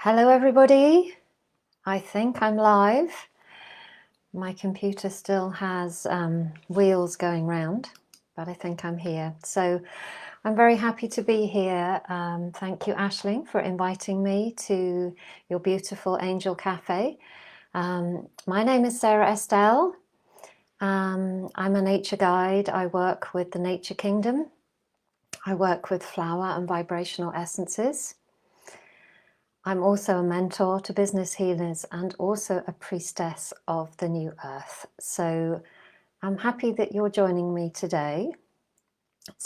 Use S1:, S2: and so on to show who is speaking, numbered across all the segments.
S1: Hello everybody, I think I'm live. My computer still has wheels going round, but I think I'm here. So I'm very happy to be here. Thank you, Aisling, for inviting me to your beautiful Angel Cafe. My name is Sarah Estelle. I'm a nature guide. I work with the Nature Kingdom. I work with flower and vibrational essences. I'm also a mentor to business healers and also a priestess of the new earth. So I'm happy that you're joining me today.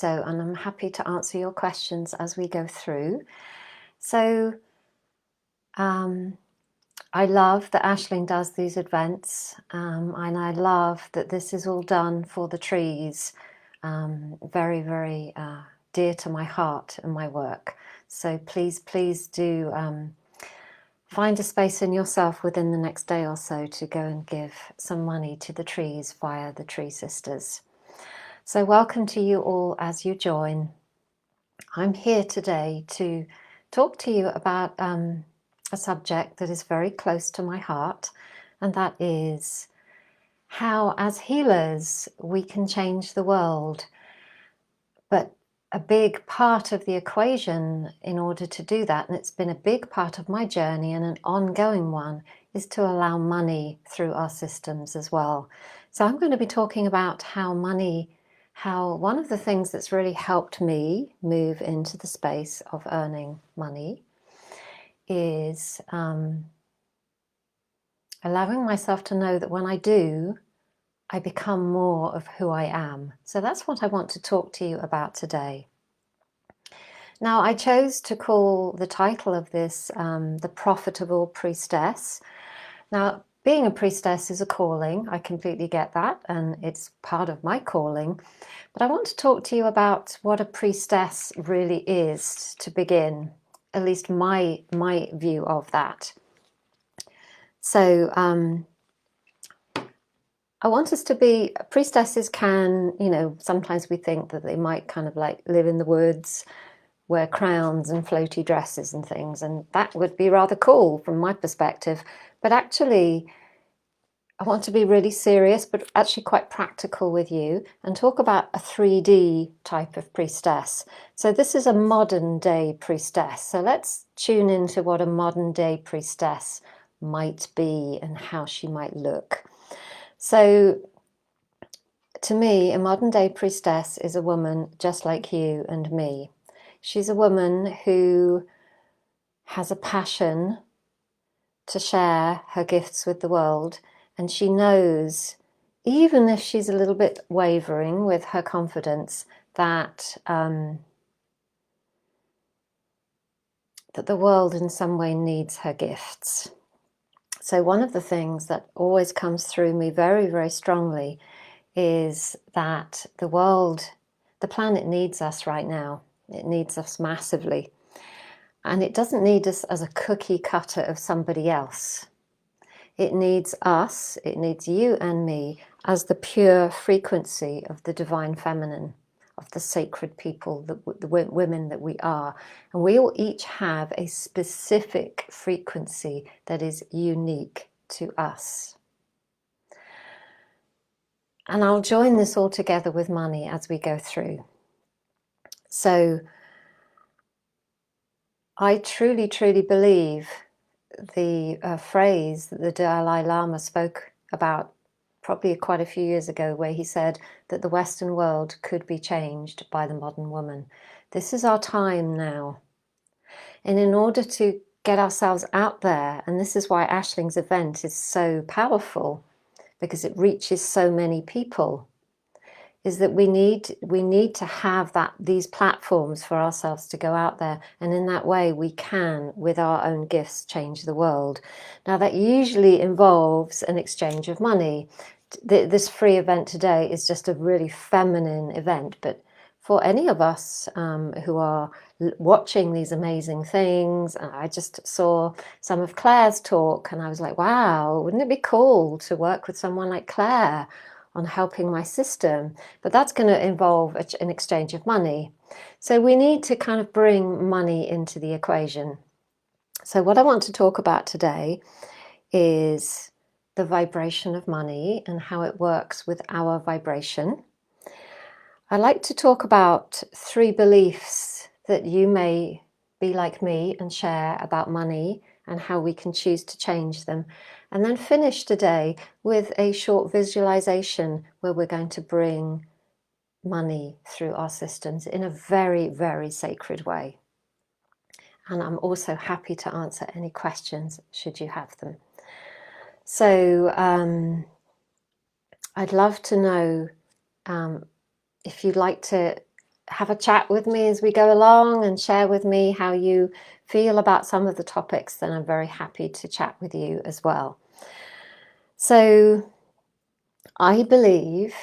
S1: And I'm happy to answer your questions as we go through. So I love that Aisling does these events, and I love that this is all done for the trees. Very, very dear to my heart and my work. So please do find a space in yourself within the next day or so to go and give some money to the trees via the Tree Sisters. So welcome to you all as you join. I'm here today to talk to you about a subject that is very close to my heart, and that is how as healers we can change the world. But a big part of the equation in order to do that, and it's been a big part of my journey and an ongoing one, is to allow money through our systems as well. So I'm going to be talking about how one of the things that's really helped me move into the space of earning money is allowing myself to know that when I do, I become more of who I am. So that's what I want to talk to you about today. Now, I chose to call the title of this The Profitable Priestess. Now, being a priestess is a calling. I completely get that, and it's part of my calling. But I want to talk to you about what a priestess really is to begin, at least my view of that. So I want us to be, priestesses can, sometimes we think that they might kind of like live in the woods, wear crowns and floaty dresses and things, and that would be rather cool from my perspective. But actually, I want to be really serious, but actually quite practical with you and talk about a 3D type of priestess. So this is a modern day priestess. So let's tune into what a modern day priestess might be and how she might look. So to me, a modern day priestess is a woman just like you and me. She's a woman who has a passion to share her gifts with the world, and she knows, even if she's a little bit wavering with her confidence, that that the world in some way needs her gifts. So one of the things that always comes through me very, very strongly is that the world, the planet needs us right now. It needs us massively. And it doesn't need us as a cookie cutter of somebody else. It needs us, it needs you and me as the pure frequency of the divine feminine, of the sacred people, the women that we are. And we all each have a specific frequency that is unique to us. And I'll join this all together with money as we go through. So I truly, truly believe the phrase that the Dalai Lama spoke about probably quite a few years ago, where he said that the Western world could be changed by the modern woman. This is our time now. And in order to get ourselves out there, and this is why Aisling's event is so powerful, because it reaches so many people, is that we need to have these platforms for ourselves to go out there, and in that way we can, with our own gifts, change the world. Now that usually involves an exchange of money. This free event today is just a really feminine event, but for any of us who are watching these amazing things, I just saw some of Claire's talk and I was like, wow, wouldn't it be cool to work with someone like Claire on helping my system? But that's going to involve an exchange of money. So we need to kind of bring money into the equation. So what I want to talk about today is the vibration of money and how it works with our vibration. I like to talk about 3 beliefs that you may be like me and share about money and how we can choose to change them. And then finish today with a short visualization where we're going to bring money through our systems in a very, very sacred way. And I'm also happy to answer any questions should you have them. So I'd love to know if you'd like to have a chat with me as we go along and share with me how you feel about some of the topics, then I'm very happy to chat with you as well. So I believe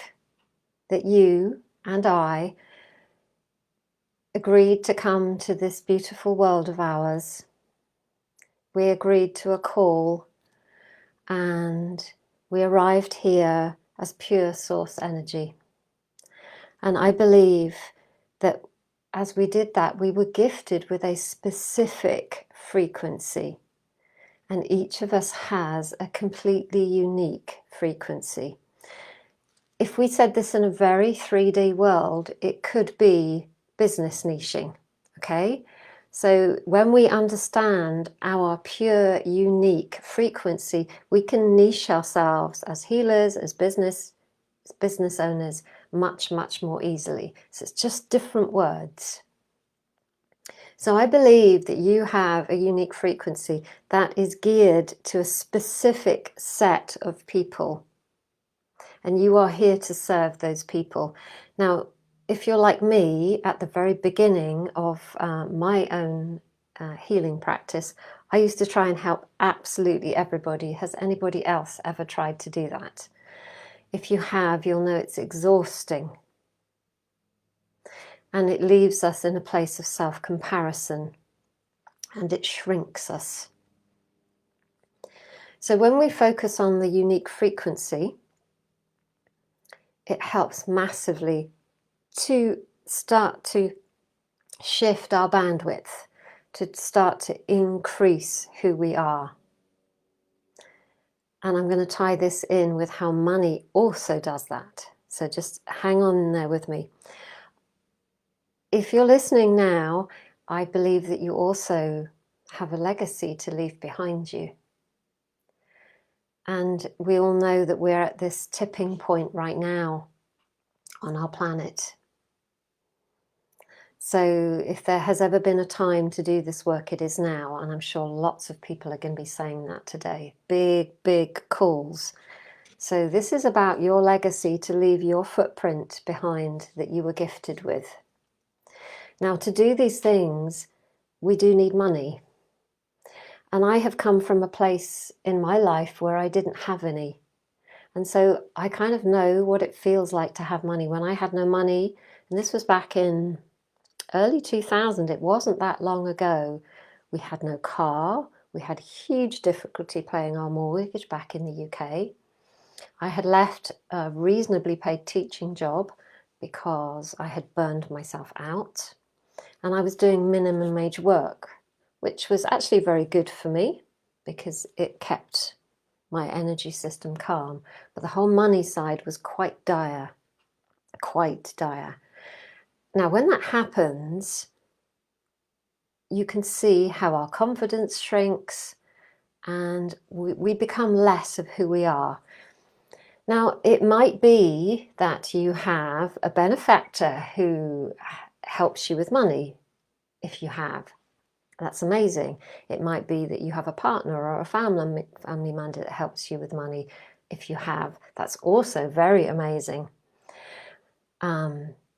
S1: that you and I agreed to come to this beautiful world of ours. We agreed to a call and we arrived here as pure source energy. And I believe that as we did that, we were gifted with a specific frequency. And each of us has a completely unique frequency. If we said this in a very 3D world, it could be business niching, okay? So when we understand our pure, unique frequency, we can niche ourselves as healers, as business owners, much, much more easily. So it's just different words. So I believe that you have a unique frequency that is geared to a specific set of people. And you are here to serve those people. Now, if you're like me, at the very beginning of my own healing practice, I used to try and help absolutely everybody. Has anybody else ever tried to do that? If you have, you'll know it's exhausting. And it leaves us in a place of self-comparison. And it shrinks us. So when we focus on the unique frequency, it helps massively to start to shift our bandwidth, to start to increase who we are. And I'm going to tie this in with how money also does that. So just hang on in there with me. If you're listening now, I believe that you also have a legacy to leave behind you. And we all know that we're at this tipping point right now on our planet. So if there has ever been a time to do this work, it is now. And I'm sure lots of people are going to be saying that today. Big, big calls. So this is about your legacy, to leave your footprint behind that you were gifted with. Now, to do these things, we do need money. And I have come from a place in my life where I didn't have any. And so I kind of know what it feels like to have money. When I had no money, and this was back in early 2000, it wasn't that long ago, we had no car, we had huge difficulty paying our mortgage back in the UK. I had left a reasonably paid teaching job because I had burned myself out, and I was doing minimum wage work, which was actually very good for me because it kept my energy system calm. But the whole money side was quite dire, quite dire. Now, when that happens, you can see how our confidence shrinks and we become less of who we are. Now, it might be that you have a benefactor who helps you with money. If you have, that's amazing. It might be that you have a partner or a family member that helps you with money. If you have, that's also very amazing.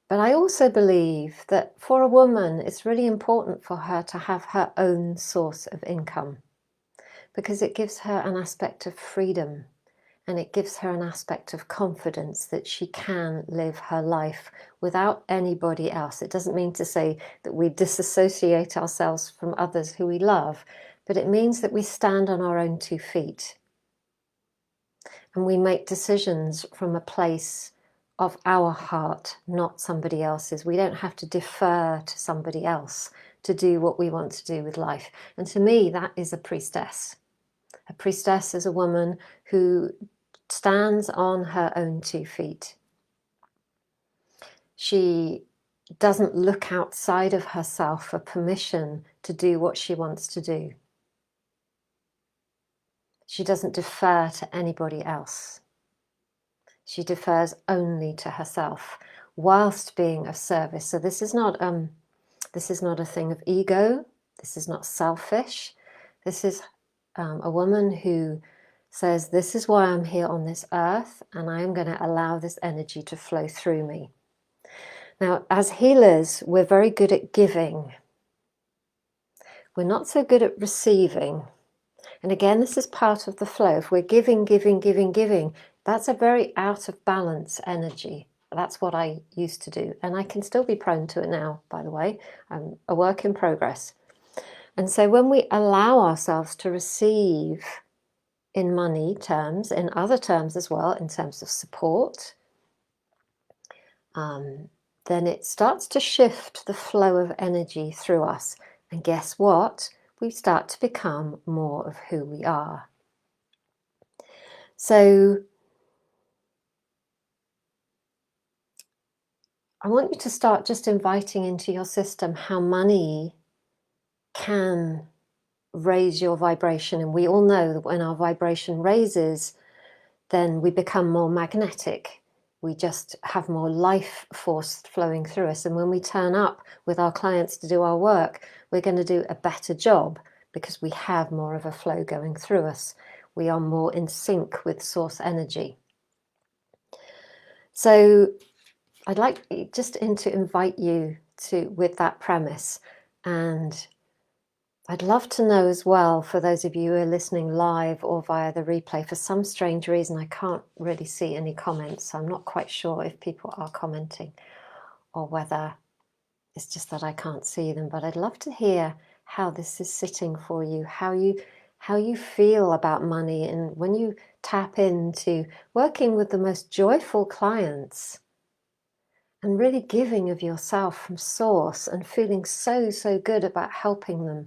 S1: But I also believe that for a woman, it's really important for her to have her own source of income, because it gives her an aspect of freedom and it gives her an aspect of confidence that she can live her life without anybody else. It doesn't mean to say that we disassociate ourselves from others who we love, but it means that we stand on our own 2 feet and we make decisions from a place of our heart, not somebody else's. We don't have to defer to somebody else to do what we want to do with life. And to me, that is a priestess. A priestess is a woman who stands on her own 2 feet. She doesn't look outside of herself for permission to do what she wants to do. She doesn't defer to anybody else. She defers only to herself whilst being of service. So this is not a thing of ego. This is not selfish. This is a woman who says, this is why I'm here on this earth, and I am going to allow this energy to flow through me. Now, as healers, we're very good at giving. We're not so good at receiving. And again, this is part of the flow. If we're giving, that's a very out of balance energy. That's what I used to do. And I can still be prone to it now, by the way. I'm a work in progress. And so when we allow ourselves to receive in money terms, in other terms as well, in terms of support, then it starts to shift the flow of energy through us. And guess what? We start to become more of who we are. So I want you to start just inviting into your system how money can raise your vibration. And we all know that when our vibration raises, then we become more magnetic. We just have more life force flowing through us. And when we turn up with our clients to do our work, we're going to do a better job because we have more of a flow going through us. We are more in sync with source energy. So I'd like just to invite you to with that premise. And I'd love to know as well, for those of you who are listening live or via the replay, for some strange reason I can't really see any comments. So I'm not quite sure if people are commenting or whether it's just that I can't see them. But I'd love to hear how this is sitting for you, how you feel about money, and when you tap into working with the most joyful clients and really giving of yourself from source and feeling so good about helping them.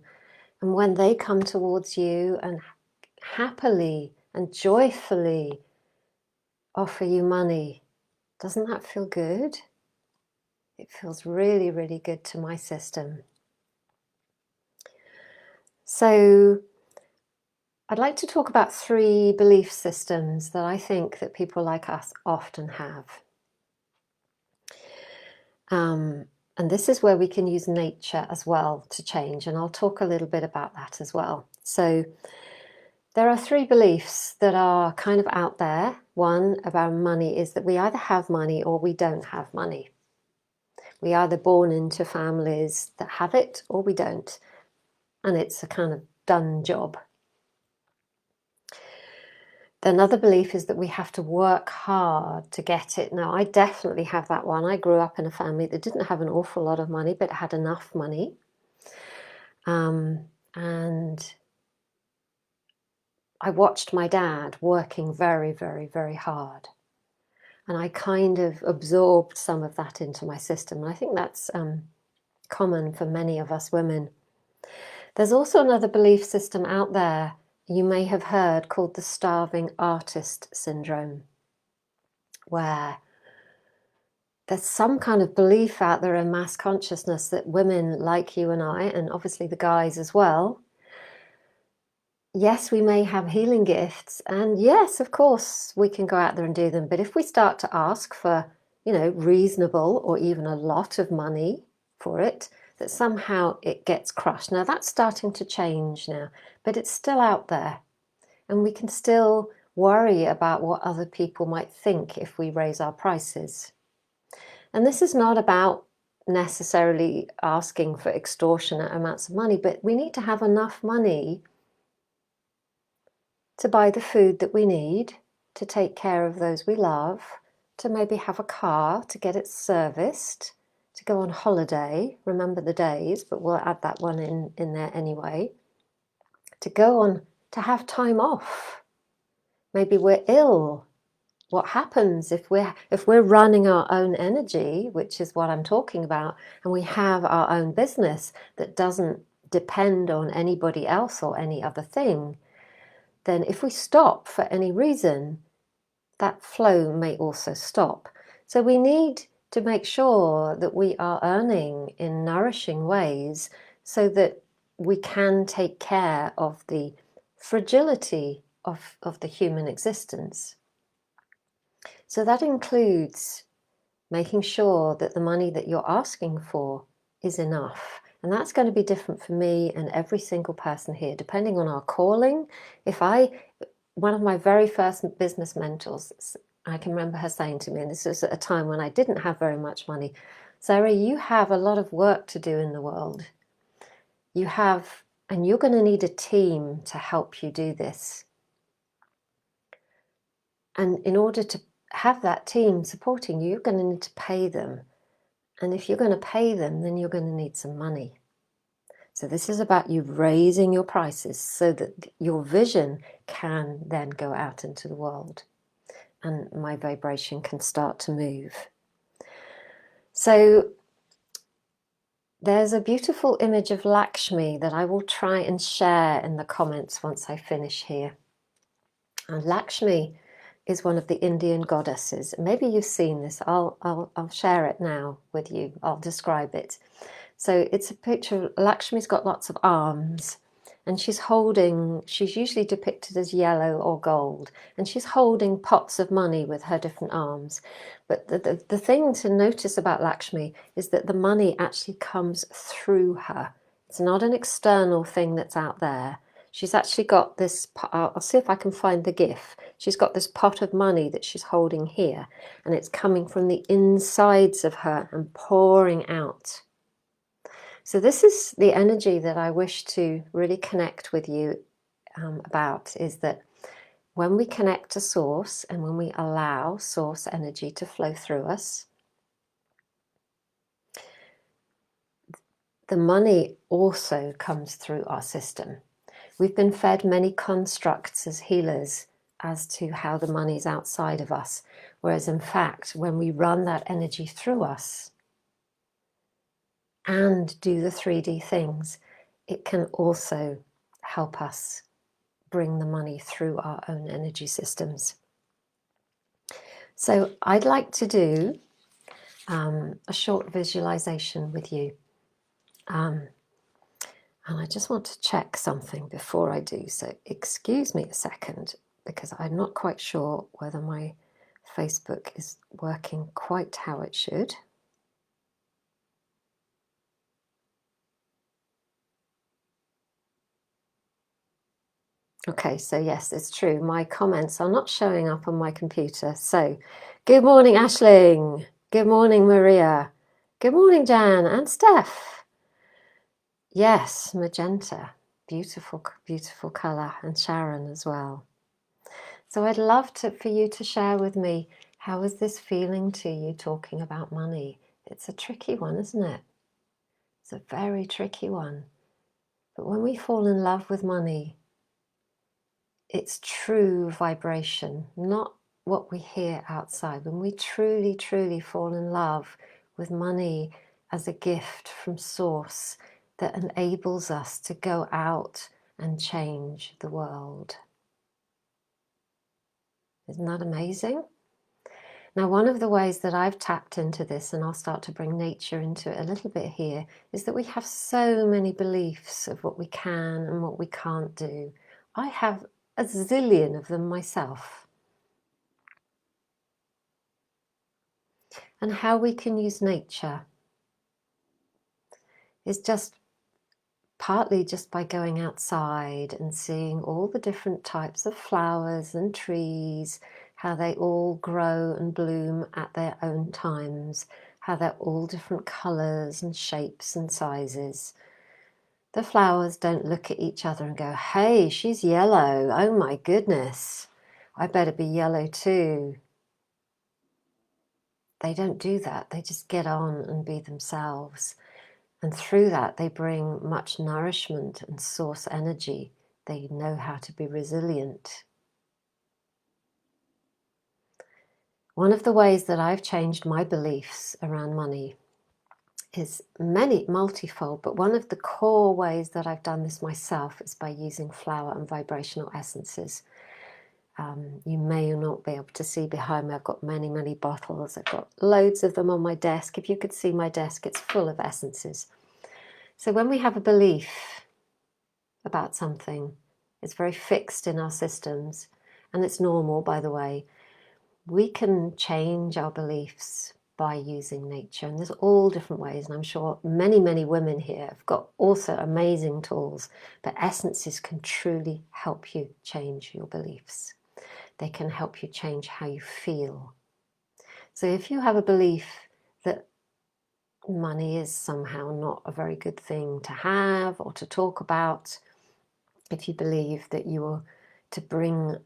S1: And when they come towards you and happily and joyfully offer you money, doesn't that feel good? It feels really, really good to my system. So I'd like to talk about 3 belief systems that I think that people like us often have. And this is where we can use nature as well to change, and I'll talk a little bit about that as well. So there are 3 beliefs that are kind of out there. One about money is that we either have money or we don't have money. We either born into families that have it or we don't, and it's a kind of done job. Another belief is that we have to work hard to get it. Now, I definitely have that one. I grew up in a family that didn't have an awful lot of money, but had enough money. And I watched my dad working very, very, very hard. And I kind of absorbed some of that into my system. And I think that's common for many of us women. There's also another belief system out there you may have heard called the starving artist syndrome, where there's some kind of belief out there in mass consciousness that women like you and I, and obviously the guys as well, yes, we may have healing gifts, and yes, of course, we can go out there and do them. But if we start to ask for, reasonable or even a lot of money for it, that somehow it gets crushed. Now, that's starting to change now, but it's still out there. And we can still worry about what other people might think if we raise our prices. And this is not about necessarily asking for extortionate amounts of money, but we need to have enough money to buy the food that we need, to take care of those we love, to maybe have a car, to get it serviced, to go on holiday, remember the days, but we'll add that one in there anyway, to go on, to have time off. Maybe we're ill what happens if we're running our own energy, which is what I'm talking about, and we have our own business that doesn't depend on anybody else or any other thing, then if we stop for any reason, that flow may also stop. So we need to make sure that we are earning in nourishing ways so that we can take care of the fragility of the human existence. So that includes making sure that the money that you're asking for is enough. And that's going to be different for me and every single person here, depending on our calling. One of my very first business mentors, I can remember her saying to me, and this was at a time when I didn't have very much money, Sarah, you have a lot of work to do in the world. And you're going to need a team to help you do this. And in order to have that team supporting you, you're going to need to pay them. And if you're going to pay them, then you're going to need some money. So this is about you raising your prices so that your vision can then go out into the world and my vibration can start to move. So there's a beautiful image of Lakshmi that I will try and share in the comments once I finish here. And Lakshmi is one of the Indian goddesses. Maybe you've seen this. I'll share it now with you. I'll describe it. So it's a picture of Lakshmi's got lots of arms, and she's usually depicted as yellow or gold, and she's holding pots of money with her different arms. But the thing to notice about Lakshmi is that the money actually comes through her. It's not an external thing that's out there. She's actually got this, I'll see if I can find the GIF. She's got this pot of money that she's holding here, and it's coming from the insides of her and pouring out. So this is the energy that I wish to really connect with you about, is that when we connect to Source and when we allow Source energy to flow through us, the money also comes through our system. We've been fed many constructs as healers as to how the money's outside of us, whereas in fact, when we run that energy through us and do the 3D things, it can also help us bring the money through our own energy systems. So I'd like to do a short visualization with you. And I just want to check something before I do. So excuse me a second, because I'm not quite sure whether my Facebook is working quite how it should. Okay, so yes, it's true. My comments are not showing up on my computer. So, good morning, Aisling. Good morning, Maria. Good morning, Jan and Steph. Yes, magenta. Beautiful, beautiful colour. And Sharon as well. So I'd love for you to share with me, how is this feeling to you talking about money? It's a tricky one, isn't it? It's a very tricky one. But when we fall in love with money, it's true vibration, not what we hear outside. When we truly, truly fall in love with money as a gift from Source that enables us to go out and change the world. Isn't that amazing? Now, one of the ways that I've tapped into this, and I'll start to bring nature into it a little bit here, is that we have so many beliefs of what we can and what we can't do. I have a zillion of them myself. And how we can use nature is just partly just by going outside and seeing all the different types of flowers and trees, how they all grow and bloom at their own times, how they're all different colours and shapes and sizes. The flowers don't look at each other and go, hey, she's yellow, oh my goodness, I better be yellow too. They don't do that. They just get on and be themselves. And through that, they bring much nourishment and Source energy. They know how to be resilient. One of the ways that I've changed my beliefs around money is multifold, but one of the core ways that I've done this myself is by using flower and vibrational essences. You may not be able to see behind me, I've got many, many bottles. I've got loads of them on my desk. If you could see my desk, it's full of essences. So when we have a belief about something, it's very fixed in our systems, and it's normal, by the way. We can change our beliefs by using nature, and there's all different ways, and I'm sure many, many women here have got also amazing tools, but essences can truly help you change your beliefs. They can help you change how you feel. So if you have a belief that money is somehow not a very good thing to have or to talk about, if you believe that you are to bring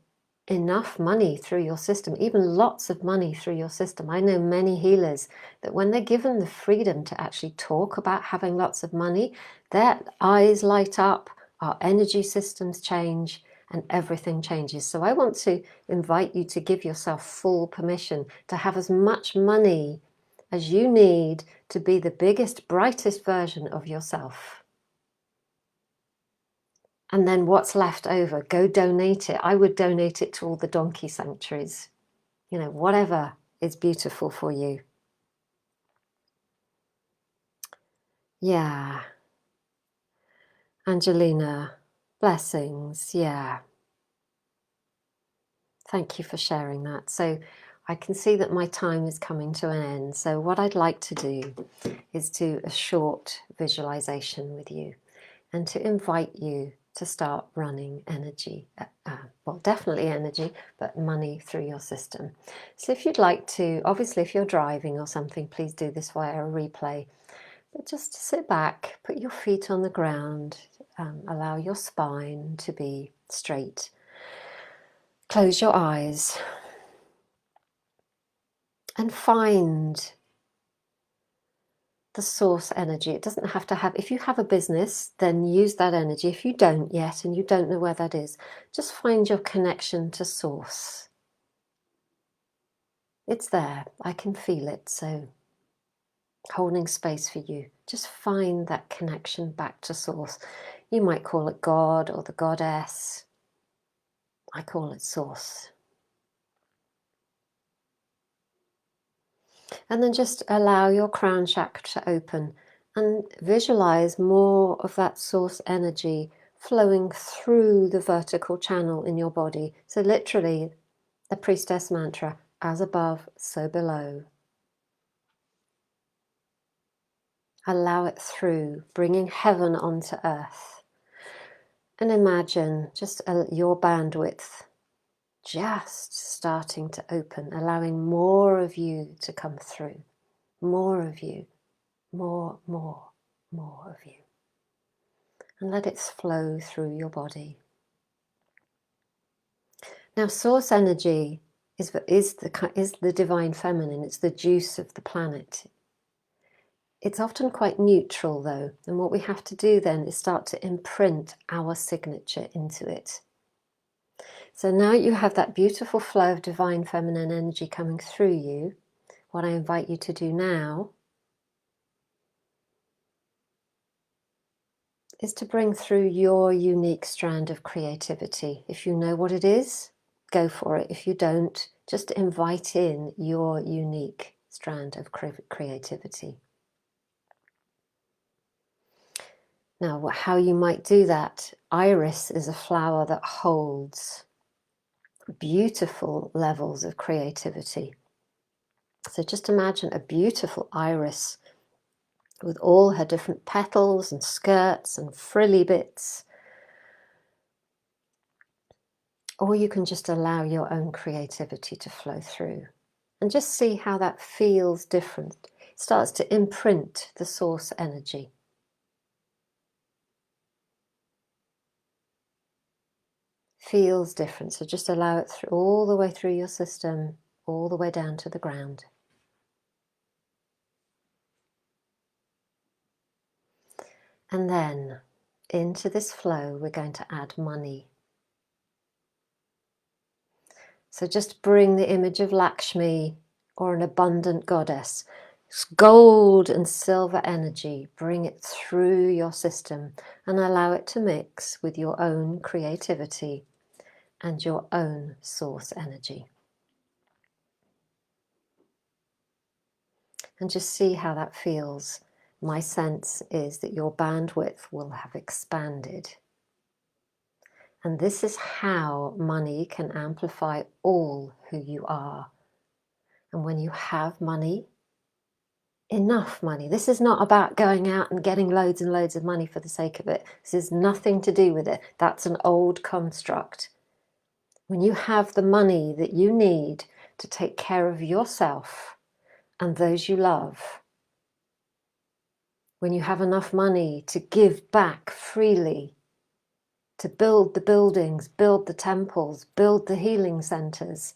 S1: enough money through your system, even lots of money through your system. I know many healers that when they're given the freedom to actually talk about having lots of money, their eyes light up, our energy systems change, and everything changes. So I want to invite you to give yourself full permission to have as much money as you need to be the biggest, brightest version of yourself. And then what's left over, go donate it. I would donate it to all the donkey sanctuaries. You know, whatever is beautiful for you. Yeah. Angelina, blessings. Yeah. Thank you for sharing that. So I can see that my time is coming to an end. So what I'd like to do is do a short visualization with you and to invite you to start running energy, well, definitely energy, but money through your system. So if you'd like to, obviously if you're driving or something, please do this via a replay. But just sit back, put your feet on the ground, allow your spine to be straight. Close your eyes and find the source energy. It doesn't have to have, if you have a business, then use that energy. If you don't yet and you don't know where that is, just find your connection to source. It's there. I can feel it. So holding space for you. Just find that connection back to source. You might call it God or the goddess. I call it source. And then just allow your crown chakra to open and visualize more of that source energy flowing through the vertical channel in your body. So literally the Priestess Mantra, as above, so below. Allow it through, bringing heaven onto earth. And imagine just your bandwidth just starting to open, allowing more of you to come through. More of you. More of you. And let it flow through your body. Now, source energy is the divine feminine. It's the juice of the planet. It's often quite neutral though, and what we have to do then is start to imprint our signature into it. So now you have that beautiful flow of divine feminine energy coming through you. What I invite you to do now is to bring through your unique strand of creativity. If you know what it is, go for it. If you don't, just invite in your unique strand of creativity. Now, how you might do that, iris is a flower that holds beautiful levels of creativity. So just imagine a beautiful iris with all her different petals and skirts and frilly bits. Or you can just allow your own creativity to flow through and just see how that feels different. It starts to imprint the source energy. Feels different, so just allow it through, all the way through your system, all the way down to the ground. And then into this flow we're going to add money. So just bring the image of Lakshmi or an abundant goddess. Gold and silver energy, bring it through your system and allow it to mix with your own creativity and your own source energy. And just see how that feels. My sense is that your bandwidth will have expanded. And this is how money can amplify all who you are. And when you have money, enough money. This is not about going out and getting loads and loads of money for the sake of it. This has nothing to do with it. That's an old construct. When you have the money that you need to take care of yourself and those you love, when you have enough money to give back freely, to build the buildings, build the temples, build the healing centers,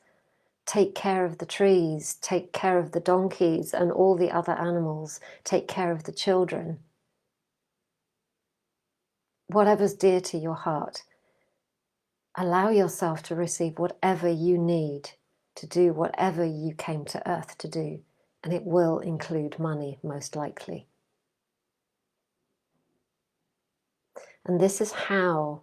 S1: take care of the trees, take care of the donkeys and all the other animals, take care of the children. Whatever's dear to your heart, allow yourself to receive whatever you need to do whatever you came to earth to do, and it will include money, most likely. And this is how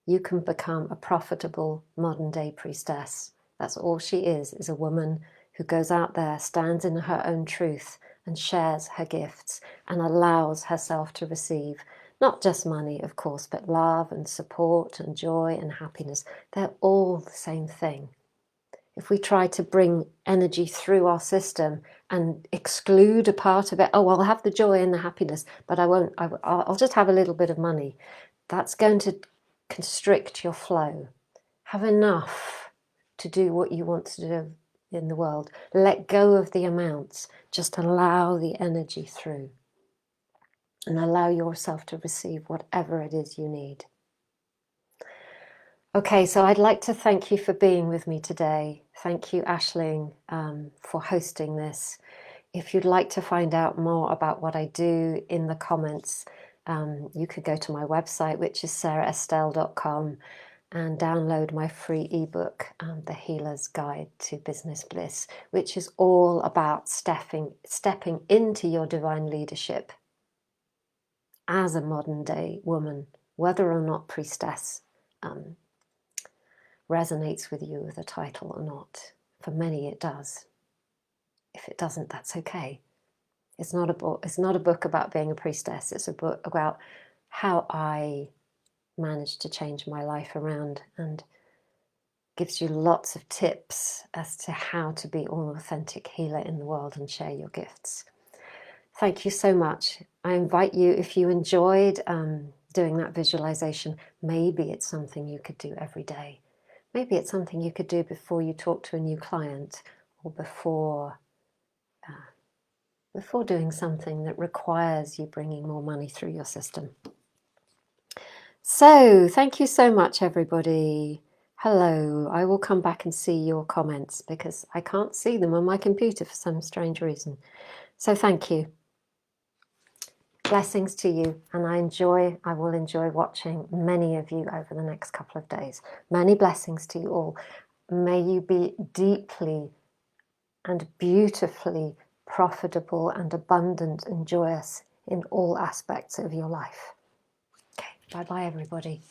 S1: you can become a profitable modern-day priestess. That's all she is a woman who goes out there, stands in her own truth, and shares her gifts, and allows herself to receive not just money, of course, but love and support and joy and happiness. They're all the same thing. If we try to bring energy through our system and exclude a part of it, oh, I'll have the joy and the happiness, but I won't, I'll just have a little bit of money. That's going to constrict your flow. Have enough to do what you want to do in the world. Let go of the amounts. Just allow the energy through and allow yourself to receive whatever it is you need. Okay, so I'd like to thank you for being with me today. Thank you, Aisling, for hosting this. If you'd like to find out more about what I do, in the comments, you could go to my website, which is sarahestelle.com, and download my free ebook, The Healer's Guide to Business Bliss, which is all about stepping into your divine leadership as a modern day woman, whether or not priestess resonates with you with a title or not. For many it does. If it doesn't, that's okay. It's not a book about being a priestess. It's a book about how I managed to change my life around, and gives you lots of tips as to how to be an authentic healer in the world and share your gifts. Thank you so much. I invite you, if you enjoyed doing that visualization, maybe it's something you could do every day. Maybe it's something you could do before you talk to a new client, or before doing something that requires you bringing more money through your system. So, thank you so much, everybody. Hello. I will come back and see your comments because I can't see them on my computer for some strange reason. So thank you. Blessings to you, and I will enjoy watching many of you over the next couple of days. Many blessings to you all. May you be deeply and beautifully profitable and abundant and joyous in all aspects of your life. Okay, bye-bye everybody.